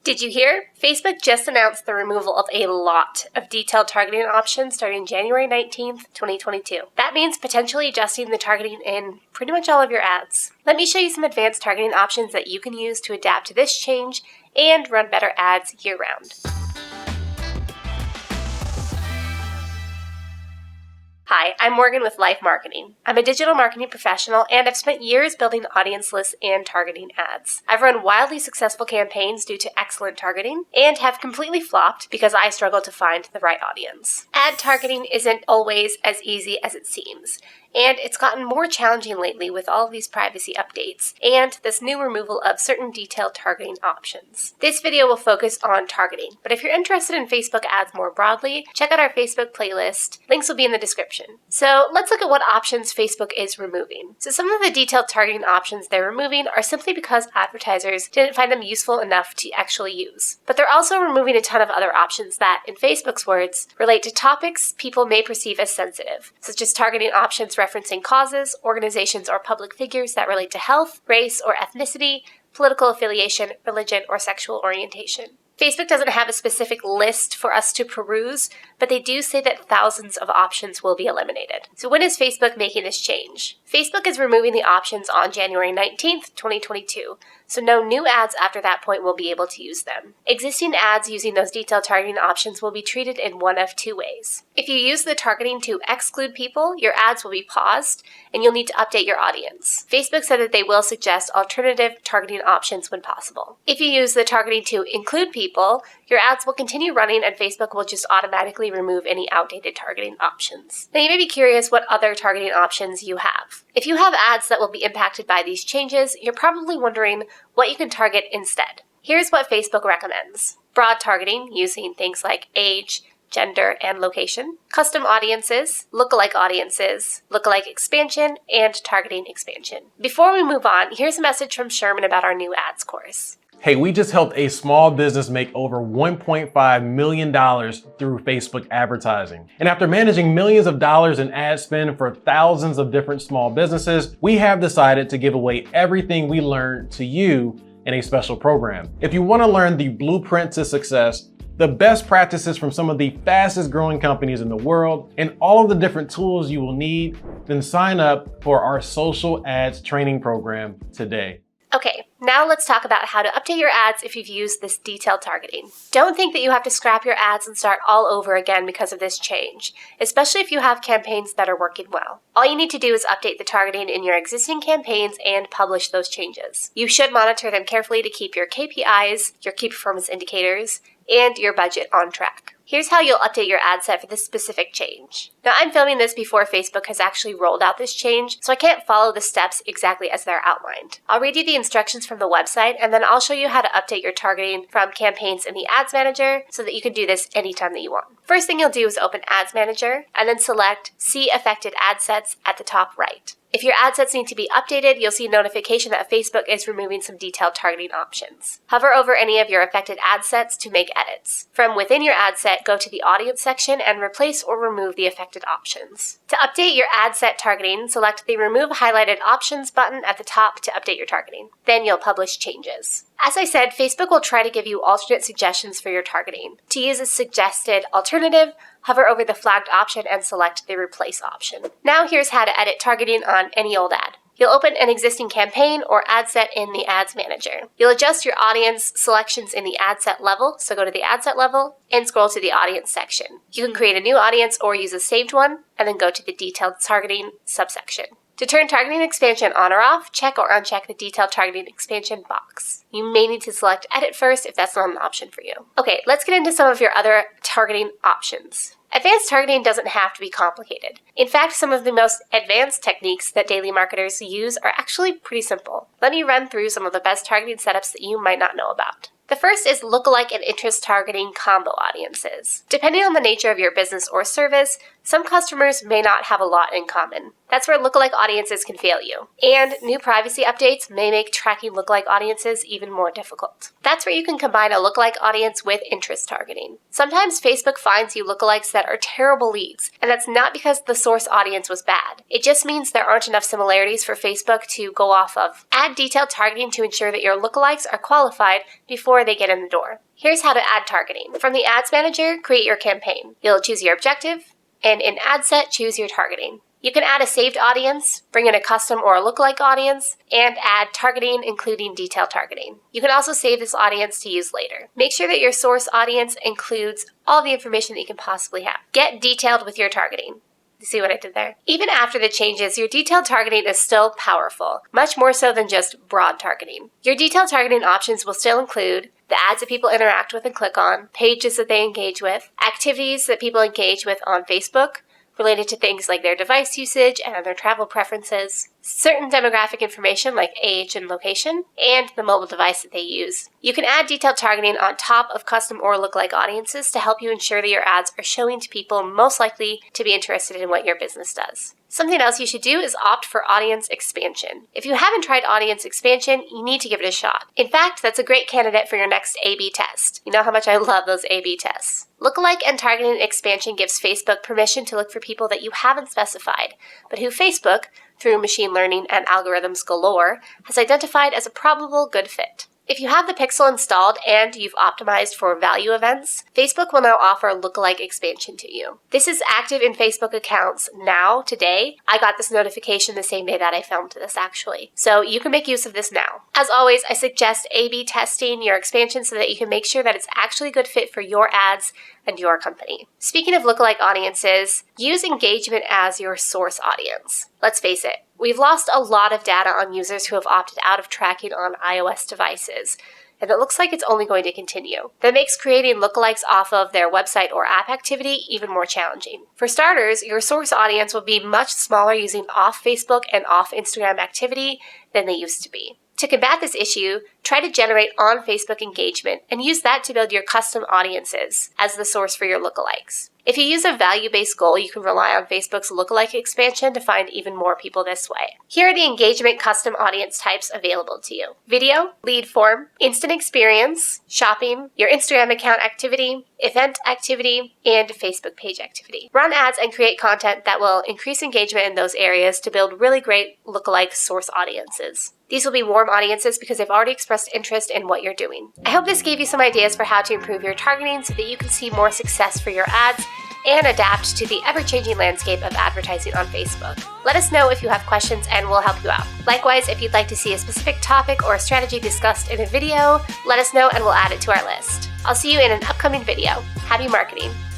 Did you hear? Facebook just announced the removal of a lot of detailed targeting options starting January 19th, 2022. That means potentially adjusting the targeting in pretty much all of your ads. Let me show you some advanced targeting options that you can use to adapt to this change and run better ads year-round. Hi, I'm Morgan with LYFE Marketing. I'm a digital marketing professional and I've spent years building audience lists and targeting ads. I've run wildly successful campaigns due to excellent targeting and have completely flopped because I struggled to find the right audience. Ad targeting isn't always as easy as it seems, and it's gotten more challenging lately with all of these privacy updates and this new removal of certain detailed targeting options. This video will focus on targeting, but if you're interested in Facebook ads more broadly, check out our Facebook playlist. Links will be in the description. So let's look at what options Facebook is removing. So some of the detailed targeting options they're removing are simply because advertisers didn't find them useful enough to actually use. But they're also removing a ton of other options that, in Facebook's words, relate to topics people may perceive as sensitive, such as targeting options referencing causes, organizations, or public figures that relate to health, race, or ethnicity, political affiliation, religion, or sexual orientation. Facebook doesn't have a specific list for us to peruse, but they do say that thousands of options will be eliminated. So when is Facebook making this change? Facebook is removing the options on January 19th, 2022, so no new ads after that point will be able to use them. Existing ads using those detailed targeting options will be treated in one of two ways. If you use the targeting to exclude people, your ads will be paused, and you'll need to update your audience. Facebook said that they will suggest alternative targeting options when possible. If you use the targeting to include people, your ads will continue running and Facebook will just automatically remove any outdated targeting options. Now you may be curious what other targeting options you have. If you have ads that will be impacted by these changes, you're probably wondering what you can target instead. Here's what Facebook recommends. Broad targeting using things like age, gender, and location, custom audiences, lookalike expansion, and targeting expansion. Before we move on, here's a message from Sherman about our new ads course. Hey, we just helped a small business make over $1.5 million through Facebook advertising. And after managing millions of dollars in ad spend for thousands of different small businesses, we have decided to give away everything we learned to you in a special program. If you want to learn the blueprint to success, the best practices from some of the fastest growing companies in the world, and all of the different tools you will need, then sign up for our social ads training program today. Okay, now let's talk about how to update your ads if you've used this detailed targeting. Don't think that you have to scrap your ads and start all over again because of this change, especially if you have campaigns that are working well. All you need to do is update the targeting in your existing campaigns and publish those changes. You should monitor them carefully to keep your KPIs, your key performance indicators, and your budget on track. Here's how you'll update your ad set for this specific change. Now, I'm filming this before Facebook has actually rolled out this change, so I can't follow the steps exactly as they're outlined. I'll read you the instructions from the website, and then I'll show you how to update your targeting from campaigns in the Ads Manager so that you can do this anytime that you want. First thing you'll do is open Ads Manager, and then select See Affected Ad Sets at the top right. If your ad sets need to be updated, you'll see a notification that Facebook is removing some detailed targeting options. Hover over any of your affected ad sets to make edits. From within your ad set, go to the Audience section and replace or remove the affected options. To update your ad set targeting, select the Remove Highlighted Options button at the top to update your targeting. Then you'll publish changes. As I said, Facebook will try to give you alternate suggestions for your targeting. To use a suggested alternative, hover over the flagged option and select the Replace option. Now here's how to edit targeting on any old ad. You'll open an existing campaign or ad set in the Ads Manager. You'll adjust your audience selections in the ad set level, so go to the ad set level and scroll to the audience section. You can create a new audience or use a saved one, and then go to the detailed targeting subsection. To turn targeting expansion on or off, check or uncheck the detailed targeting expansion box. You may need to select edit first if that's not an option for you. Okay, let's get into some of your other targeting options. Advanced targeting doesn't have to be complicated. In fact, some of the most advanced techniques that daily marketers use are actually pretty simple. Let me run through some of the best targeting setups that you might not know about. The first is lookalike and interest targeting combo audiences. Depending on the nature of your business or service, some customers may not have a lot in common. That's where lookalike audiences can fail you. And new privacy updates may make tracking lookalike audiences even more difficult. That's where you can combine a lookalike audience with interest targeting. Sometimes Facebook finds you lookalikes that are terrible leads, and that's not because the source audience was bad. It just means there aren't enough similarities for Facebook to go off of. Add detailed targeting to ensure that your lookalikes are qualified before they get in the door. Here's how to add targeting. From the Ads Manager, create your campaign. You'll choose your objective, and in Ad Set, choose your targeting. You can add a saved audience, bring in a custom or a lookalike audience, and add targeting, including detailed targeting. You can also save this audience to use later. Make sure that your source audience includes all the information that you can possibly have. Get detailed with your targeting. You see what I did there? Even after the changes, your detailed targeting is still powerful, much more so than just broad targeting. Your detailed targeting options will still include the ads that people interact with and click on, pages that they engage with, activities that people engage with on Facebook, related to things like their device usage and their travel preferences, certain demographic information like age and location, and the mobile device that they use. You can add detailed targeting on top of custom or lookalike audiences to help you ensure that your ads are showing to people most likely to be interested in what your business does. Something else you should do is opt for audience expansion. If you haven't tried audience expansion, you need to give it a shot. In fact, that's a great candidate for your next A/B test. You know how much I love those A/B tests. Lookalike and targeting expansion gives Facebook permission to look for people that you haven't specified, but who Facebook, through machine learning and algorithms galore, has identified as a probable good fit. If you have the pixel installed and you've optimized for value events, Facebook will now offer lookalike expansion to you. This is active in Facebook accounts now, today. I got this notification the same day that I filmed this, actually. So you can make use of this now. As always, I suggest A/B testing your expansion so that you can make sure that it's actually a good fit for your ads and your company. Speaking of lookalike audiences, use engagement as your source audience. Let's face it, we've lost a lot of data on users who have opted out of tracking on iOS devices, and it looks like it's only going to continue. That makes creating lookalikes off of their website or app activity even more challenging. For starters, your source audience will be much smaller using off Facebook and off Instagram activity than they used to be. To combat this issue, try to generate on Facebook engagement and use that to build your custom audiences as the source for your lookalikes. If you use a value-based goal, you can rely on Facebook's lookalike expansion to find even more people this way. Here are the engagement custom audience types available to you: video, lead form, instant experience, shopping, your Instagram account activity, event activity, and Facebook page activity. Run ads and create content that will increase engagement in those areas to build really great lookalike source audiences. These will be warm audiences because they've already expressed interest in what you're doing. I hope this gave you some ideas for how to improve your targeting so that you can see more success for your ads and adapt to the ever-changing landscape of advertising on Facebook. Let us know if you have questions and we'll help you out. Likewise, if you'd like to see a specific topic or a strategy discussed in a video, let us know and we'll add it to our list. I'll see you in an upcoming video. Happy marketing!